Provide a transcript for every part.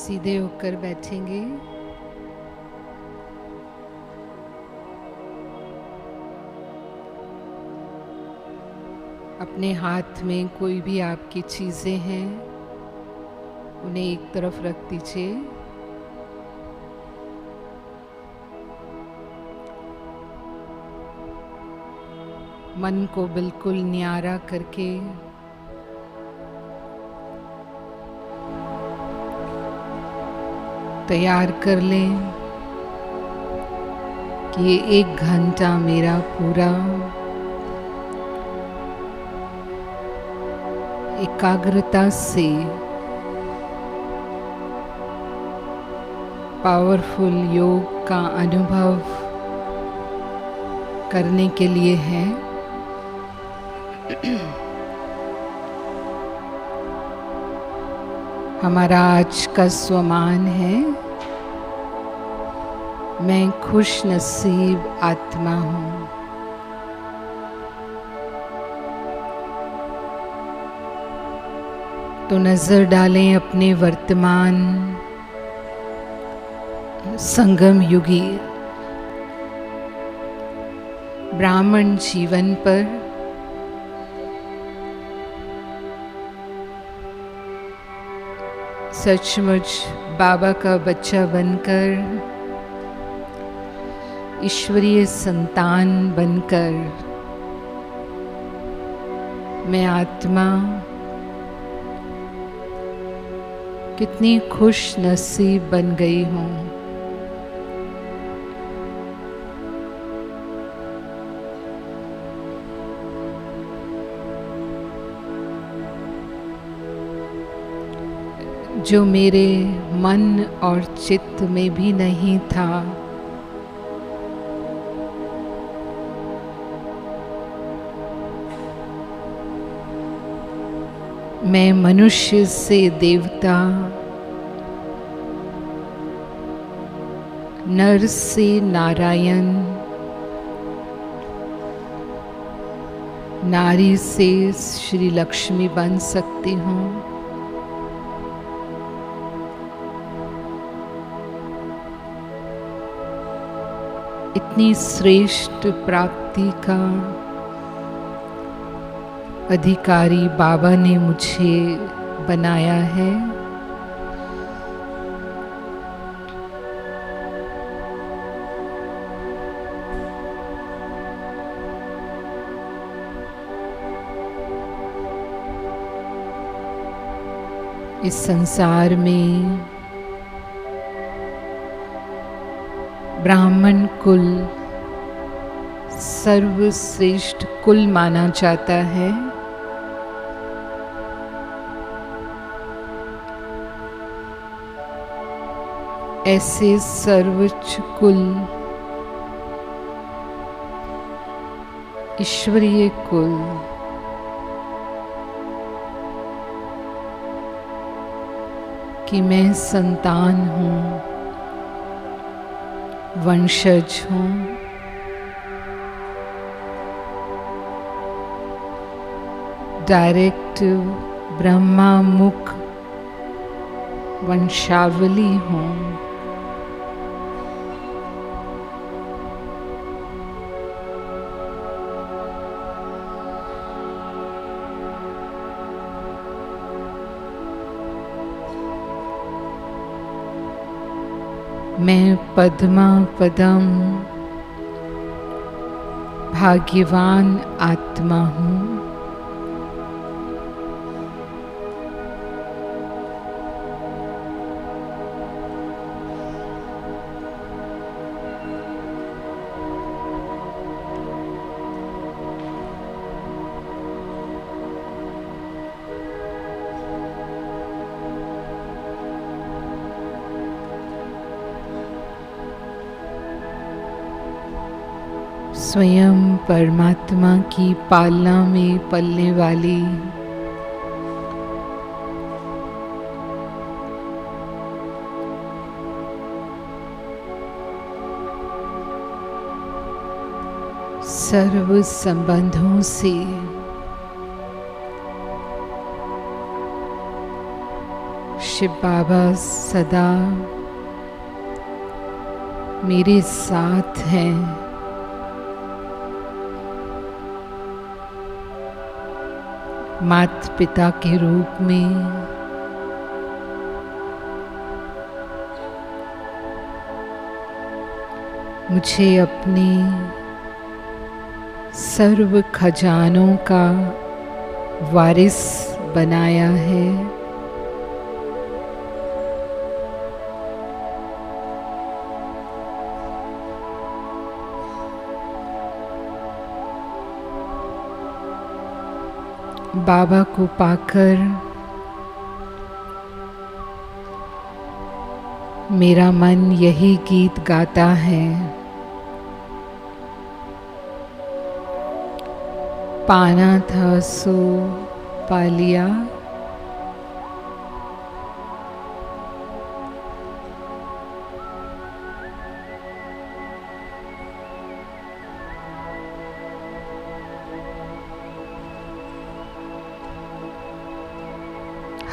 सीधे होकर बैठेंगे। अपने हाथ में कोई भी आपकी चीज़ें हैं उन्हें एक तरफ रख दीजिए। मन को बिल्कुल न्यारा करके तैयार कर लें कि ये 1 घंटा मेरा पूरा एकाग्रता से पावरफुल योग का अनुभव करने के लिए है। हमारा आज का स्वमान है, मैं खुश नसीब आत्मा हूँ। तो नजर डालें अपने वर्तमान संगम युगी ब्राह्मण जीवन पर। सचमुच बाबा का बच्चा बनकर, ईश्वरीय संतान बनकर मैं आत्मा कितनी खुश नसीब बन गई हूँ। जो मेरे मन और चित्त में भी नहीं था, मैं मनुष्य से देवता, नर से नारायण, नारी से श्री लक्ष्मी बन सकती हूँ। इतनी श्रेष्ठ प्राप्ति का अधिकारी बाबा ने मुझे बनाया है। इस संसार में ब्राह्मण कुल सर्वश्रेष्ठ कुल माना जाता है। ऐसे सर्वोच्च कुल, ईश्वरीय कुल, कि मैं संतान हूँ, वंशज हूँ। डायरेक्ट ब्रह्मा मुख वंशावली हूँ। मैं पद्मा पदम भाग्यवान आत्मा हूँ। स्वयं परमात्मा की पालना में पलने वाली सर्व संबंधों से शिव बाबा सदा मेरे साथ हैं। माता पिता के रूप में मुझे अपने सर्व खजानों का वारिस बनाया है। बाबा को पाकर मेरा मन यही गीत गाता है, पाना था सो पा लिया,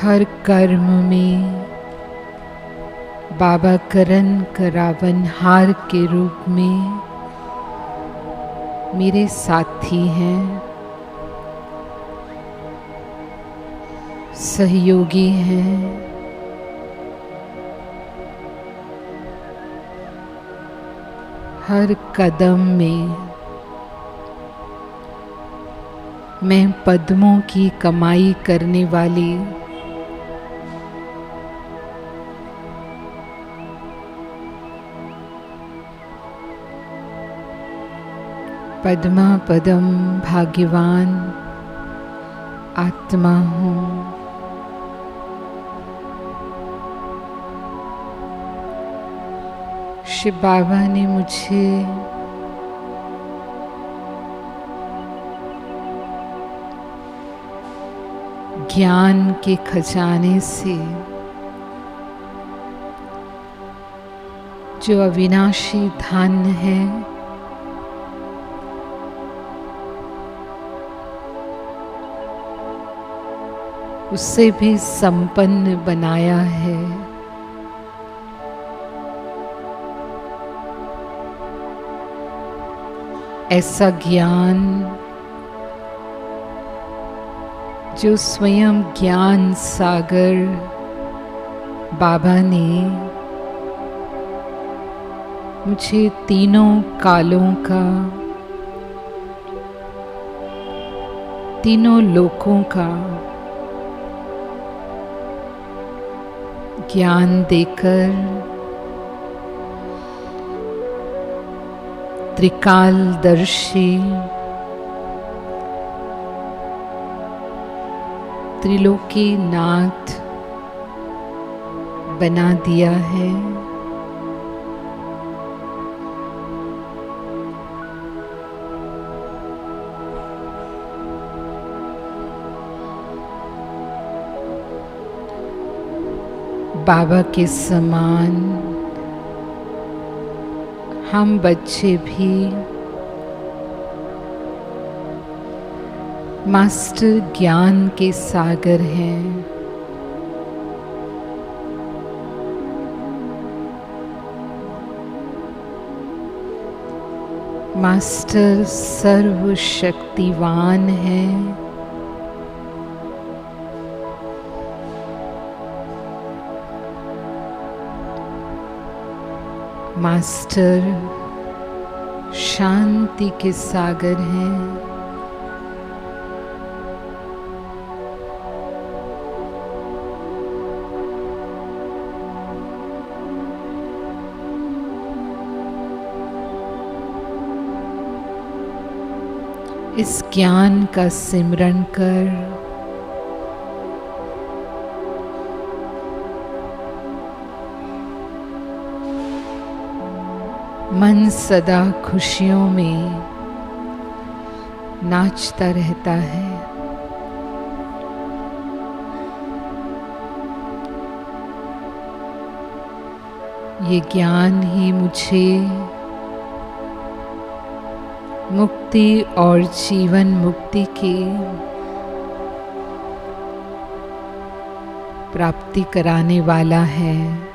हर कर्म में बाबा करण करावन हार के रूप में मेरे साथी हैं, सहयोगी हैं। हर कदम में मैं पद्मों की कमाई करने वाली पद्मा पदम भाग्यवान आत्मा हूँ। शिव बाबा ने मुझे ज्ञान के खजाने से जो अविनाशी धन है उससे भी संपन्न बनाया है। ऐसा ज्ञान जो स्वयं ज्ञान सागर बाबा ने मुझे तीनों कालों का, तीनों लोकों का ज्ञान देकर त्रिकालदर्शी त्रिलोकीनाथ बना दिया है। बाबा के समान हम बच्चे भी मास्टर ज्ञान के सागर हैं। मास्टर सर्वशक्तिवान हैं। मास्टर शांति के सागर हैं। इस ज्ञान का सिमरन कर मन सदा खुशियों में नाचता रहता है। ये ज्ञान ही मुझे मुक्ति और जीवन मुक्ति की प्राप्ति कराने वाला है।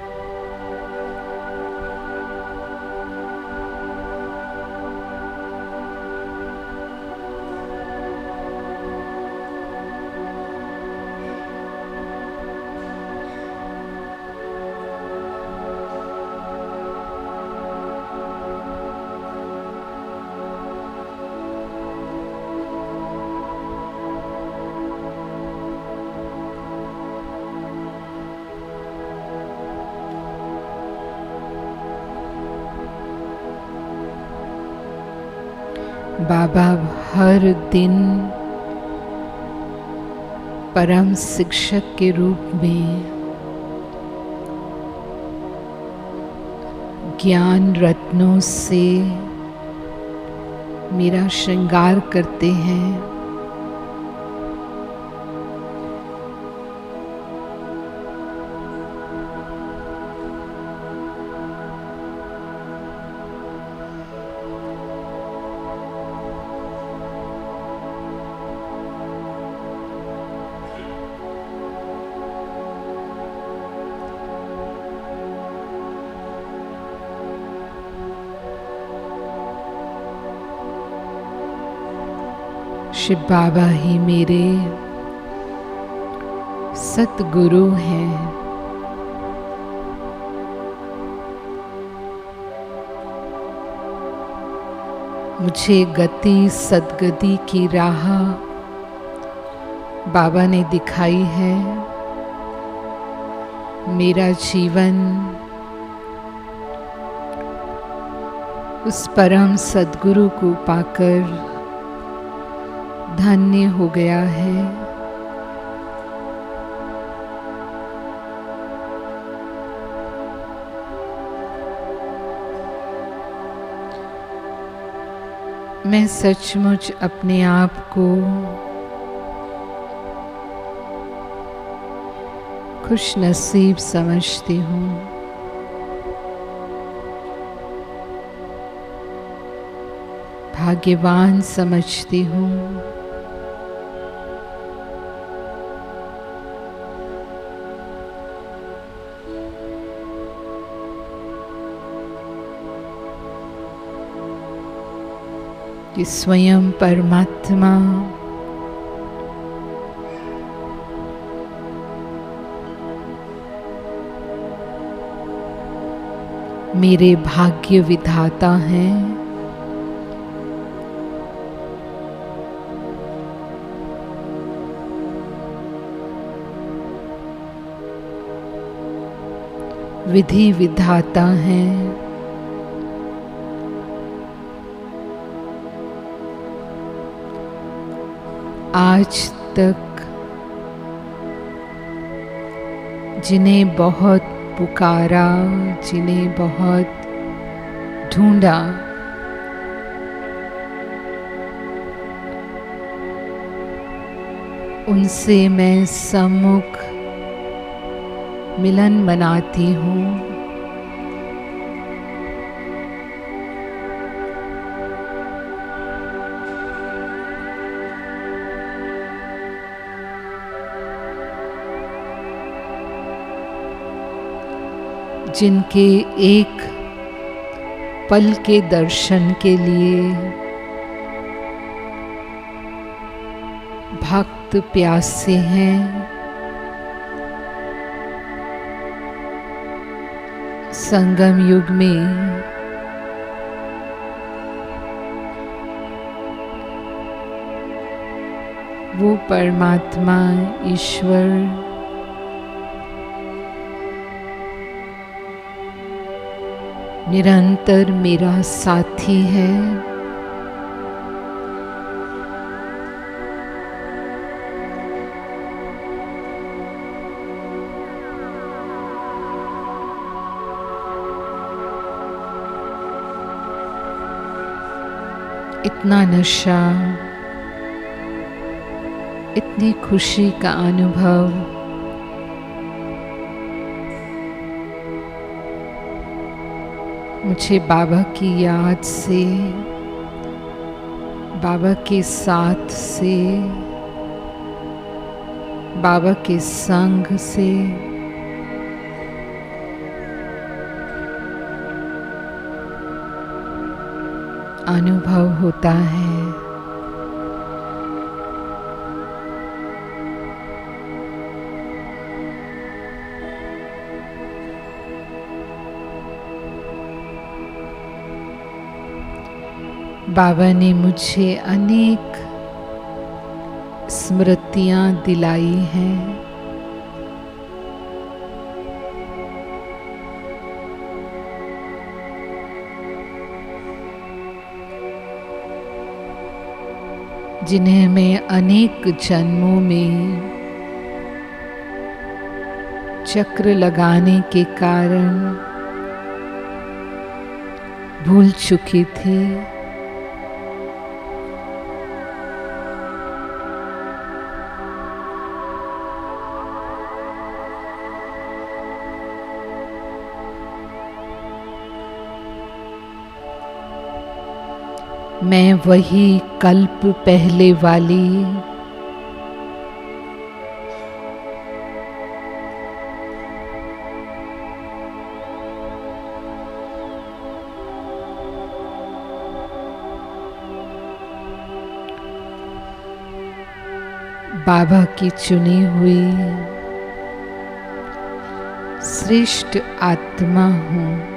बाबा हर दिन परम शिक्षक के रूप में ज्ञान रत्नों से मेरा श्रृंगार करते हैं। शिव बाबा ही मेरे सतगुरु हैं। मुझे गति सद्गति की राह बाबा ने दिखाई है। मेरा जीवन उस परम सद्गुरु को पाकर धन्य हो गया है। मैं सचमुच अपने आप को खुश नसीब समझती हूँ। भाग्यवान समझती हूँ। कि स्वयं परमात्मा मेरे भाग्य विधाता हैं। विधि विधाता हैं। आज तक जिन्हें बहुत पुकारा, जिन्हें बहुत ढूंढा, उनसे मैं सम्मुख मिलन मनाती हूँ। जिनके एक पल के दर्शन के लिए भक्त प्यासे हैं। संगम युग में वो परमात्मा ईश्वर निरंतर मेरा साथी है। इतना नशा, इतनी खुशी का अनुभव मुझे बाबा की याद से, बाबा के साथ से बाबा के संग से अनुभव होता है। बाबा ने मुझे अनेक स्मृतियां दिलाई हैं। जिन्हें मैं अनेक जन्मों में चक्र लगाने के कारण भूल चुकी थी। मैं वही कल्प पहले वाली बाबा की चुनी हुई श्रेष्ठ आत्मा हूँ।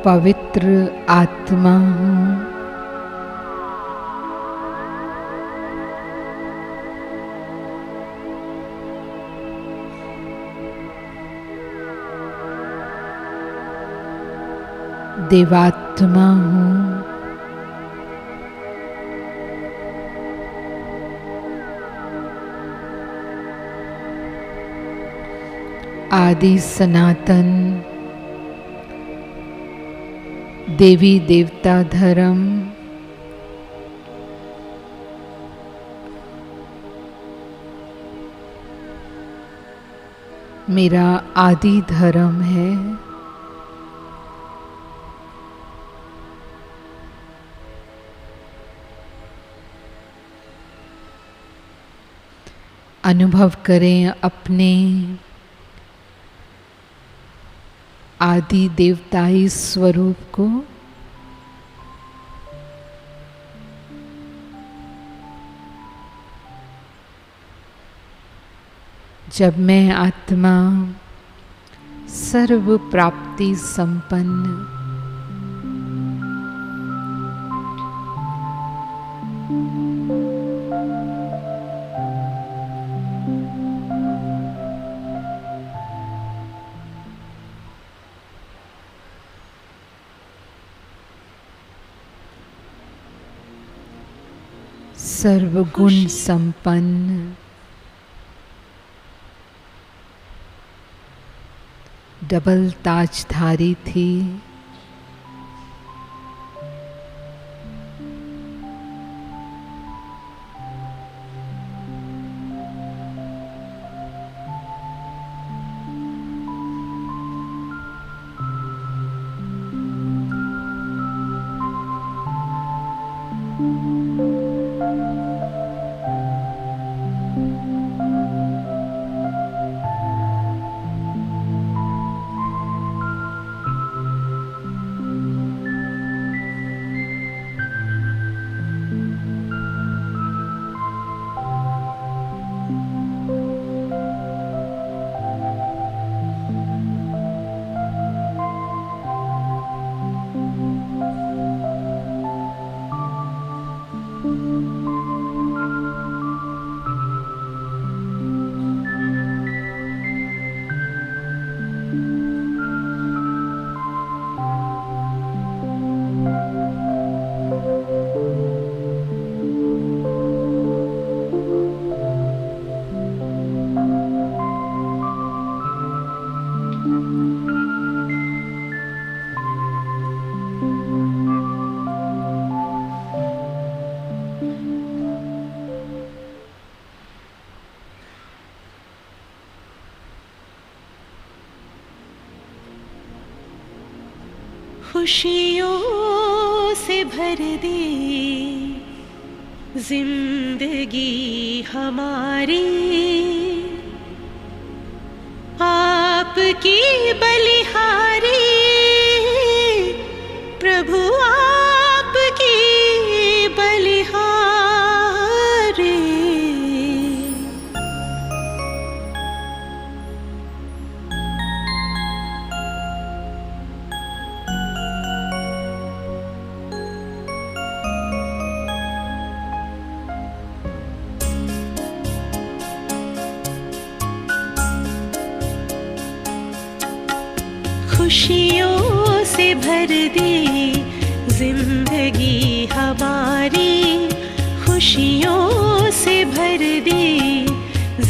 पवित्र आत्मा हूँ। देवात्मा हूँ। आदि सनातन देवी देवता धर्म मेरा आदि धर्म है। अनुभव करें अपने आदि देवताई स्वरूप को। जब मैं आत्मा सर्व प्राप्ति संपन्न सर्वगुण संपन्न डबल ताजधारी थी, खुशियों से भर दे जिंदगी हमारी, आपकी बलिहारी प्रभु, आपकी बलिहारी। खुशियों से भर दे जिंदगी हमारी, खुशियों से भर दे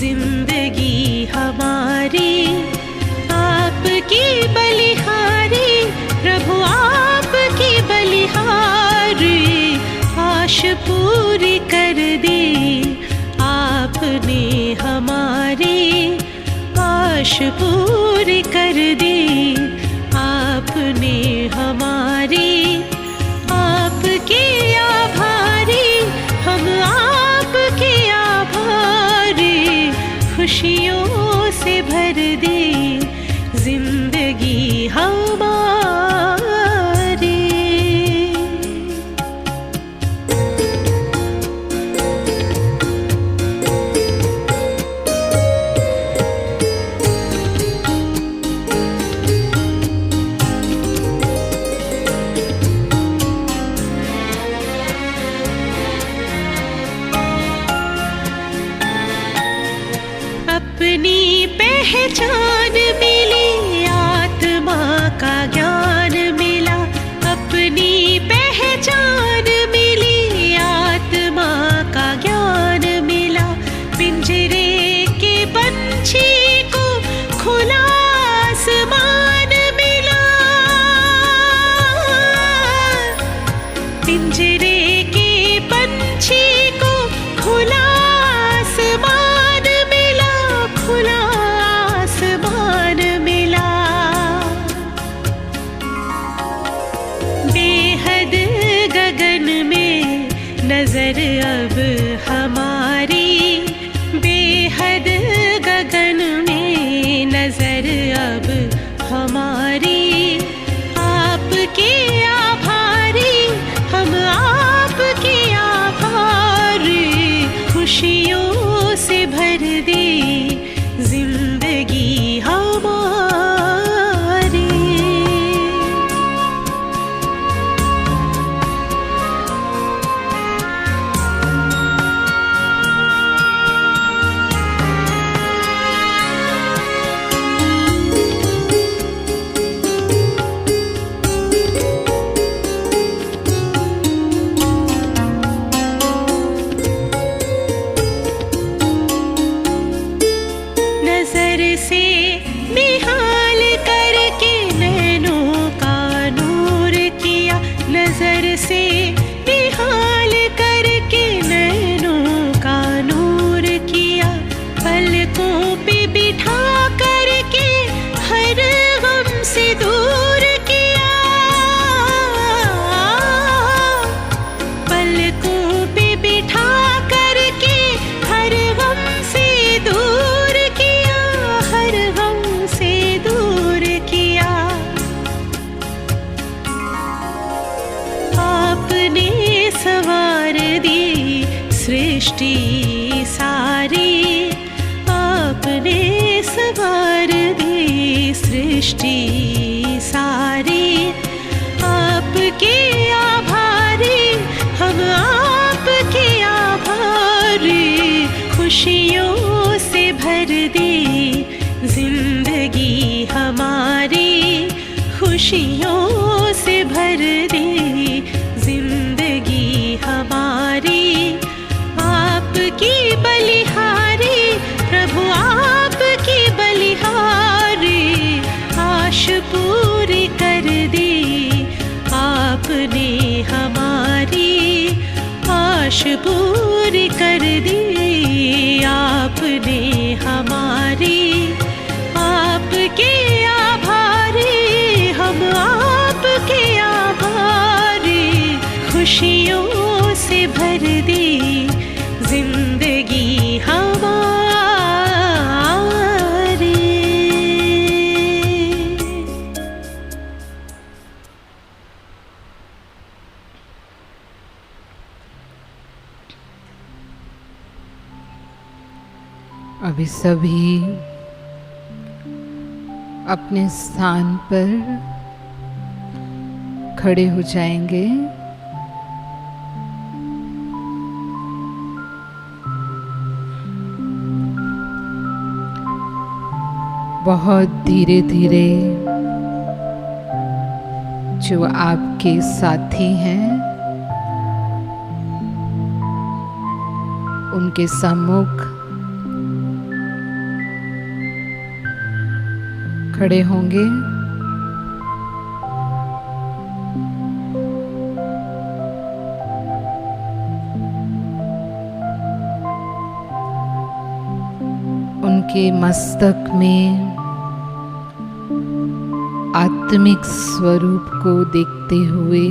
जिंदगी हमारी, आपकी बलिहारी प्रभु, आपकी बलिहारी। आश पूरी कर दे आपने हमारी, आश पूरी कर दे आपने हमारी। आपके आभारी हम, आपके आभारी। खुशियों से भर दे जिंदगी हमारी। अपनी पहचान मिली, आत्मा का ज्ञान मिला। अपनी पहचान मिली, आत्मा का ज्ञान मिला। पिंजरे के पंछी को खुला आसमान मिला, पिंजरे के पंछी को खुला आसमान मिला, खुला आसमान मिला। बेहद गगन में नजर अब हमारी, बेहद गगन में नजर अब हमारी। आपके आभारी हम, आपके आभारी। खुशियों से भर दे जिंदगी हमारी। नजर से निहाल करके नैनों का नूर किया, नजर से निहाल करके नैनों का नूर किया। पलकों पे बिठा करके हर गम से दूर किया, पलकों पे बिठा करके हर गम से दूर किया, हर गम से दूर किया। आपने सवार दी सृष्टि सारी, आपने सवार दी सृष्टि सारी। आपके आभारी हम, आपके आभारी। खुशियों से भर दे जिंदगी हमारी, खुशियों से भर दे जिंदगी हमारी। आपकी बलिहारी प्रभु, आपकी बलिहारी। आश पूरी कर दी आपने हमारी, आश पूरी कर दी आपने हमारी। आपके आभारी हम, आपके अभी सभी अपने स्थान पर खड़े हो जाएंगे। बहुत धीरे धीरे जो आपके साथी हैं उनके सम्मुख खड़े होंगे। उनके मस्तक में आत्मिक स्वरूप को देखते हुए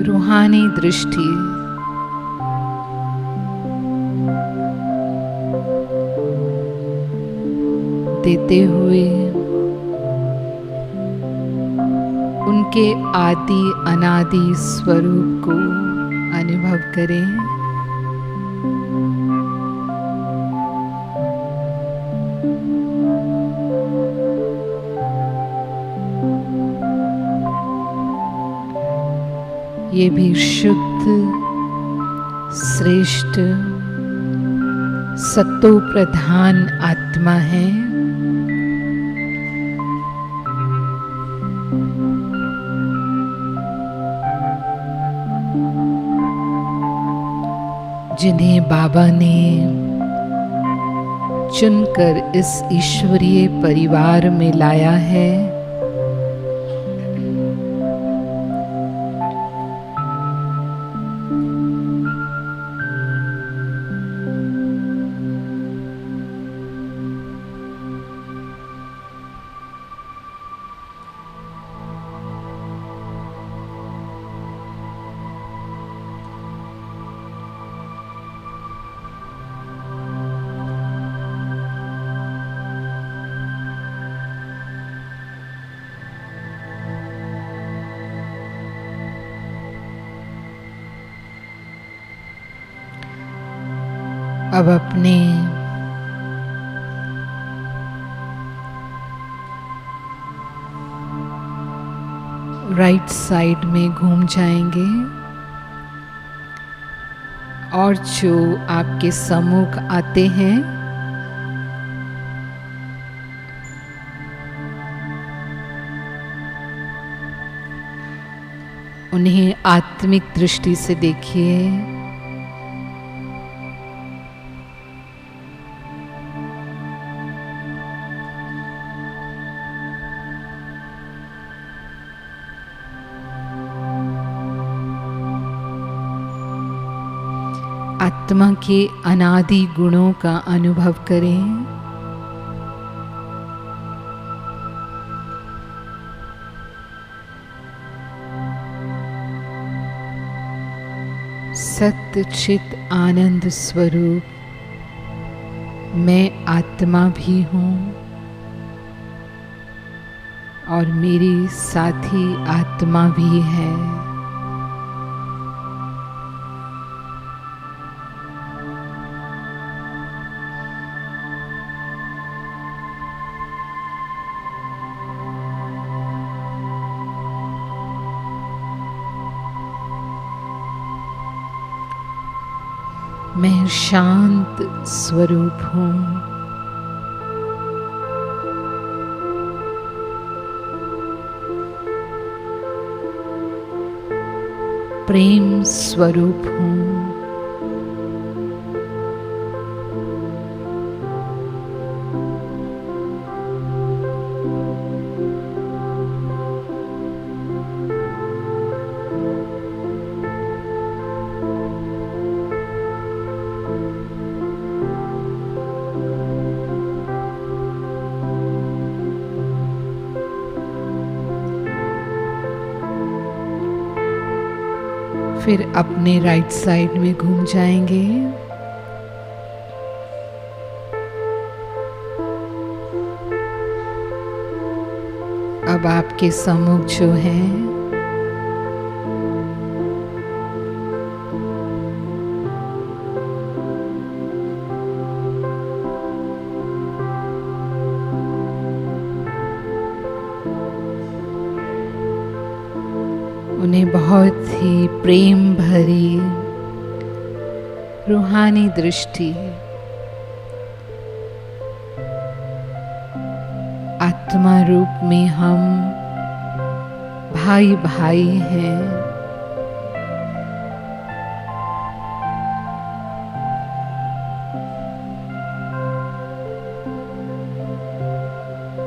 रूहानी दृष्टि देते हुए उनके आदि अनादि स्वरूप को अनुभव करें। ये भी शुद्ध, श्रेष्ठ, सत्तो प्रधान आत्मा है। जिन्हें बाबा ने चुनकर इस ईश्वरीय परिवार में लाया है। अब अपने राइट साइड में घूम जाएंगे और जो आपके सम्मुख आते हैं उन्हें आत्मिक दृष्टि से देखिए। आत्मा के अनादि गुणों का अनुभव करें। सत्य चित आनंद स्वरूप मैं आत्मा भी हूँ और मेरी साथी आत्मा भी है। मैं शांत स्वरूप हूँ। प्रेम स्वरूप हूँ। फिर अपने राइट साइड में घूम जाएंगे। अब आपके सम्मुख जो है उन्हें बहुत ही प्रेम भरी रूहानी दृष्टि, आत्मा रूप में हम भाई भाई हैं।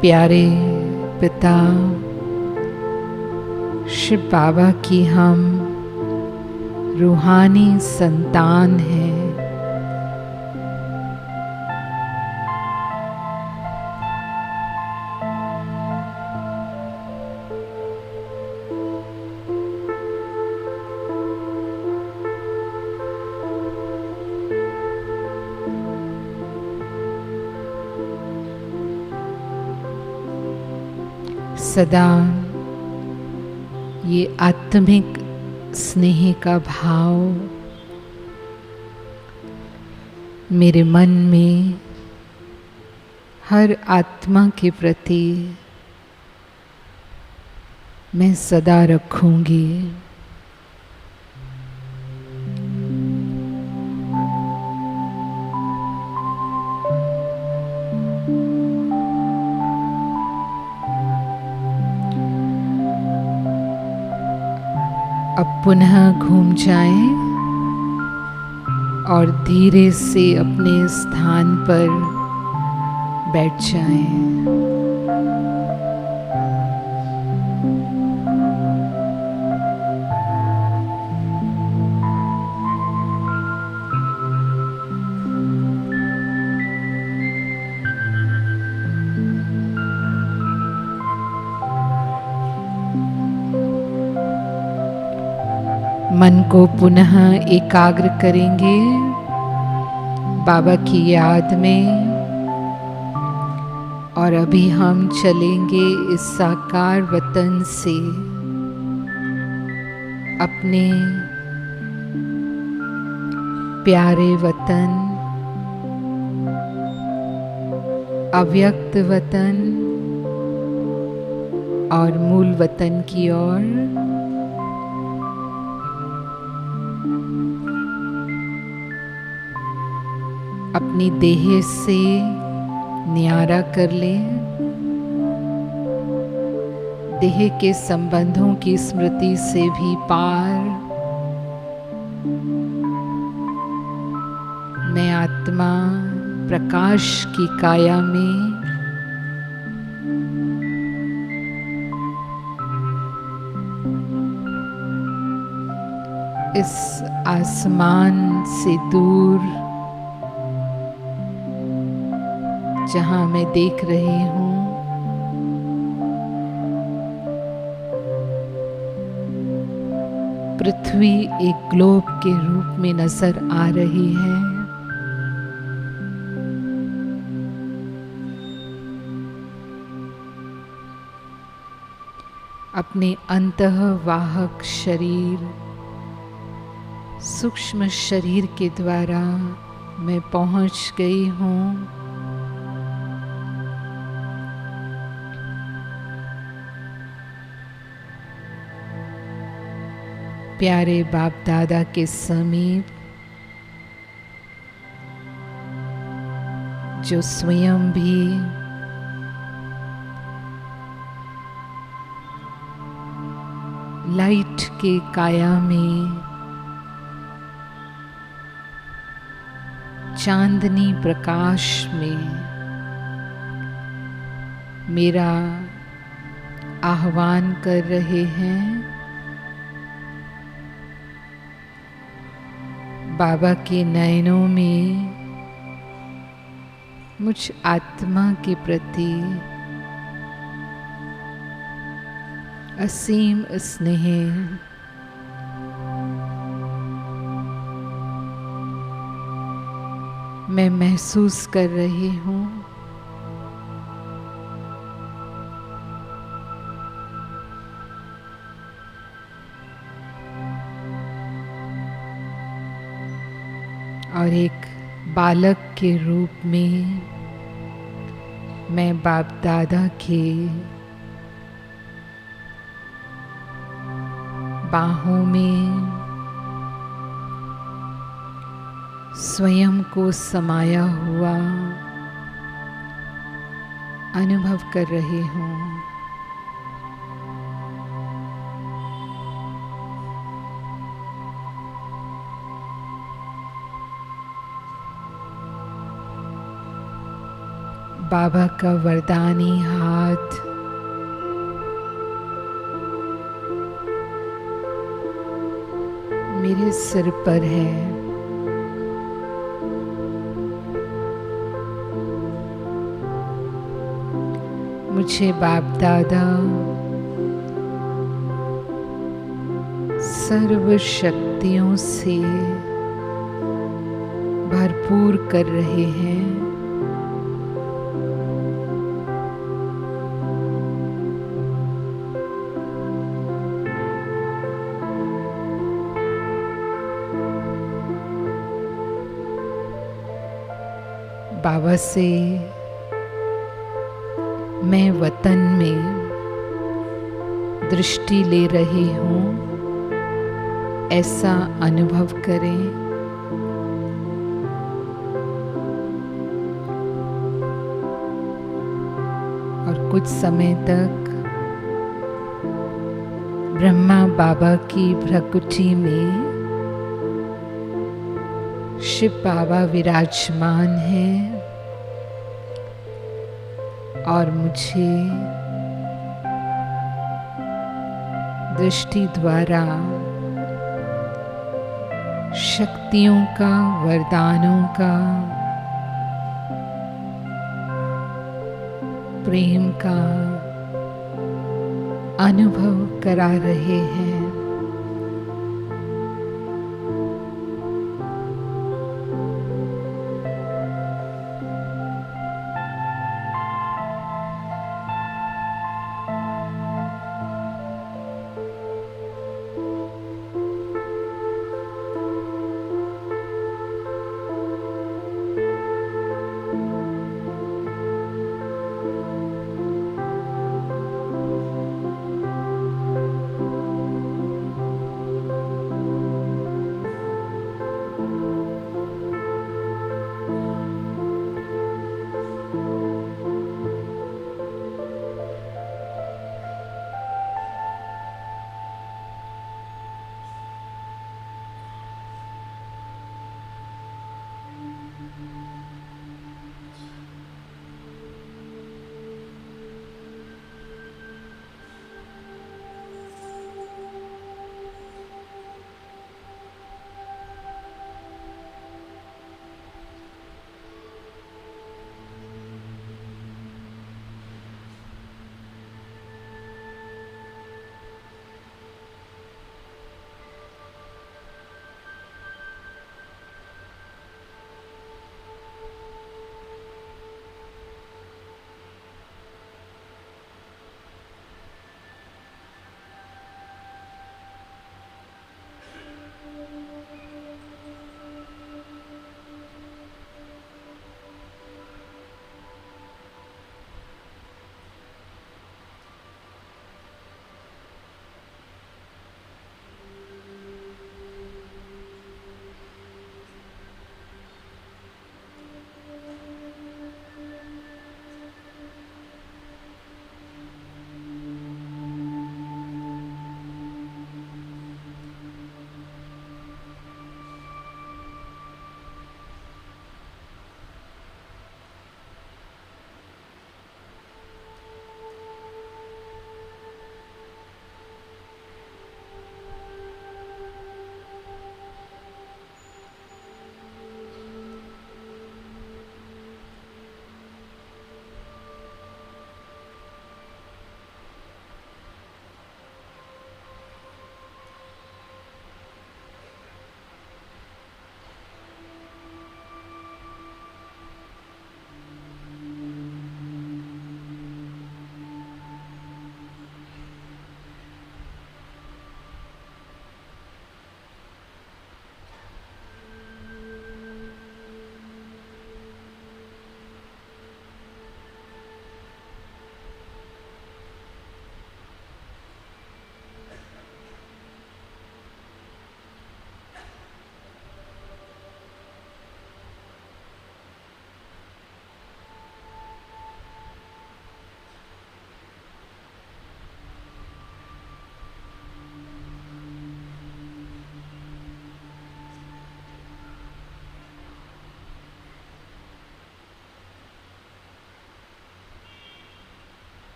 प्यारे पिता शिव बाबा की हम रूहानी संतान हैं। सदा ये आत्मिक स्नेह का भाव मेरे मन में हर आत्मा के प्रति मैं सदा रखूंगी। अब पुनः घूम जाएं और धीरे से अपने स्थान पर बैठ जाएं। मन को पुनः एकाग्र करेंगे बाबा की याद में, और अभी हम चलेंगे इस साकार वतन से अपने प्यारे वतन, अव्यक्त वतन और मूल वतन की ओर। अपनी देह से न्यारा कर लें, देह के संबंधों की स्मृति से भी पार मैं आत्मा प्रकाश की काया में इस आसमान से दूर जहां मैं देख रही हूं, पृथ्वी एक ग्लोब के रूप में नजर आ रही है। अपने अंतःवाहक शरीर, सूक्ष्म शरीर के द्वारा मैं पहुंच गई हूं प्यारे बाप दादा के समीप, जो स्वयं भी लाइट के काया में चांदनी प्रकाश में मेरा आह्वान कर रहे हैं। बाबा के नयनों में मुझ आत्मा के प्रति असीम स्नेह, मैं महसूस कर रही हूँ। और एक बालक के रूप में मैं बाप दादा के बाहों में स्वयं को समाया हुआ अनुभव कर रही हूँ। बाबा का वरदानी हाथ मेरे सिर पर है। मुझे बाप दादा सर्व शक्तियों से भरपूर कर रहे हैं। बाबा से मैं वतन में दृष्टि ले रही हूँ, ऐसा अनुभव करें। और कुछ समय तक ब्रह्मा बाबा की भ्रकुटी में शिव बाबा विराजमान हैं और मुझे दृष्टि द्वारा शक्तियों का, वरदानों का, प्रेम का अनुभव करा रहे हैं।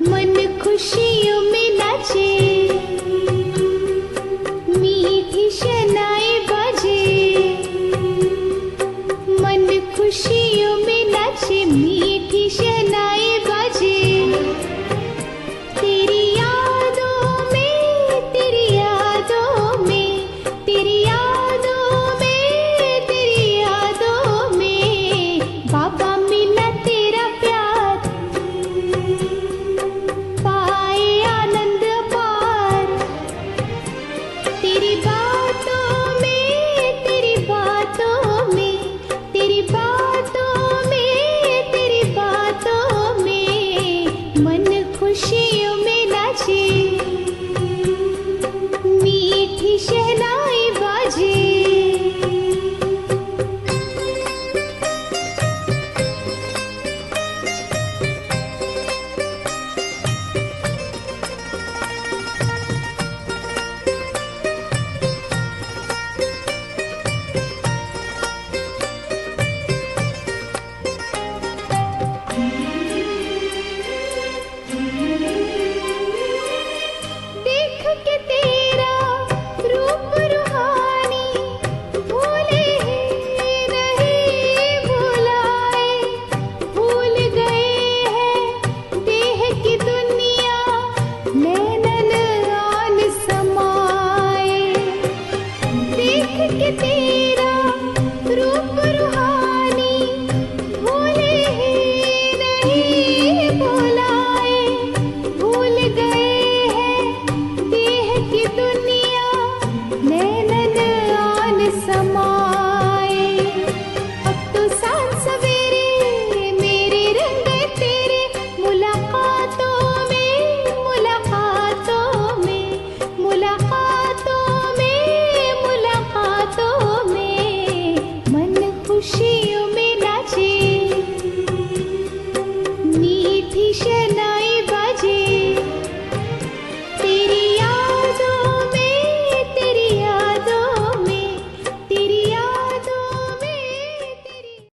मन खुशियों में नाचे, मीठी शहनाई बाजे। मन खुशियों में नाचे, मीठी शहनाई बाजे। तेरी यादों में, तेरी यादों में, तेरी यादों में, तेरी यादों में बाबा मिला तेरा प्यार, पाए आनंद अपार। तेरी बातों में, तेरी बातों में, तेरी बातों में, तेरी बातों में मन खुशियों में नाचे, मीठी शहनाई बाजे। देख के तेरा रूप रूहानी, भूले ही नहीं भुलाए। भूल गए हैं देह की दुनिया, नैनन आन समाए। देख के तेरा